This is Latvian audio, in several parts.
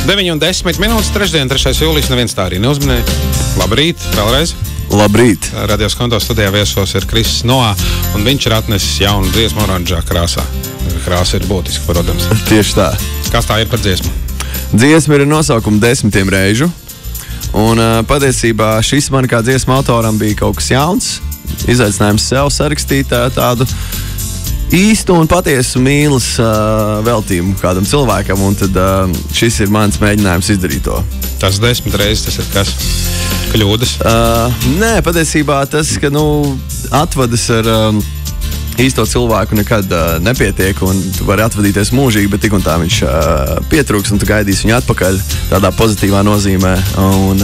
9:10 minūtes, trešdien, 3. jūlijas, neviens tā arī neuzminēja. Labrīt, vēlreiz. Labrīt. Radios konto studijā viesos ir Kriss Noā, un viņš ir atnesis jaunu dziesmu oranžā krāsā. Krāsa ir būtiska, protams. Tieši tā. Kas tā ir par dziesmu? Dziesma ir nosaukuma 10 reižu, un patiesībā šis man kā dziesma autoram bija kaut kas jauns. Izaicinājums sev sarakstīt tādu īstu un patiesu mīlas veltījumu kādam cilvēkam, un tad šis ir mans mēģinājums izdarīt to. Tas 10 reizes, tas ir kas? Kļūdas? Nē, patiesībā tas, ka atvadas ar īsto cilvēku nekad nepietiek, un tu vari atvadīties mūžīgi, bet tik un tā viņš pietrūks, un tu gaidīsi viņu atpakaļ tādā pozitīvā nozīmē, un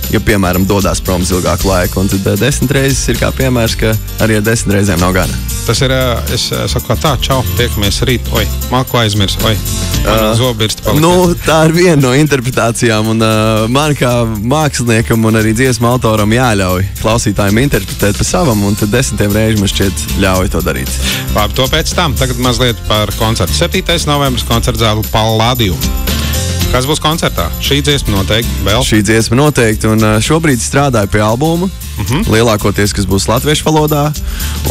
ja piemēram dodās prom uz ilgāku laiku, un tad 10 reizes ir kā piemērs, ka arī ar 10 reizēm nav gana. Tas ir, es saku kā tā, čau, tiekamies rīt, oi, malku aizmirs, oi, zobirsti palikt. Tā ir viena no interpretācijām, un man kā māksliniekam un arī dziesmu autoram jāļauj klausītājiem interpretēt pa savam, un tad 10 reižu man šķiet ļauj to darīt. Labi, to pēc tam. Tagad mazliet par koncertu. 7. novembris koncerts zāle Palladium. Kas būs koncertā? Šī dziesma noteikti vēl? Šī dziesma noteikti, un šobrīd strādāju pie albuma, lielākoties, kas būs latviešu valodā,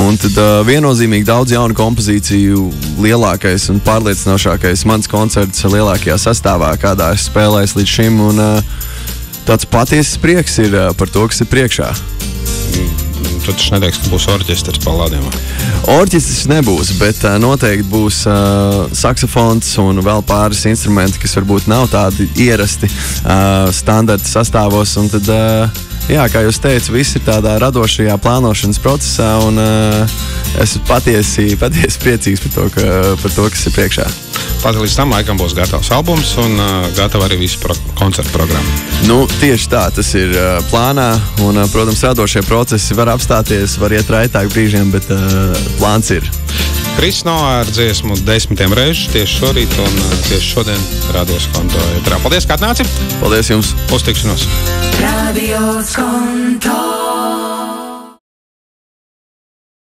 un tad viennozīmīgi daudz jaunu kompozīciju, lielākais un pārliecinošākais mans koncerts lielākajā sastāvā, kādā es spēlēju līdz šim, un tāds patiesas prieks ir par to, kas ir priekšā. Tu taču neteiks, ka būs orķestris Palladiumā. Orķestris nebūs, bet noteikti būs saksofons un vēl pāris instrumenti, kas varbūt nav tādi ierasti standarta sastāvos. Un tad, jā, kā jūs teicu, viss ir tādā radošajā plānošanas procesā, un esmu patiesi priecīgs par to, kas ir priekšā. Tātad līdz tam laikam būs gatavs albums un gatava arī visu koncertu programmu. Tieši tā, tas ir plānā, un, protams, radošie procesi var apstāties, var iet raitāk brīžiem, bet plāns ir. Kriss Noā ar dziesmu 10 reižu tieši šorīt un tieši šodien Radios konto. Paldies, ka atnāci! Paldies jums! Uz tikšanos! Radios konto!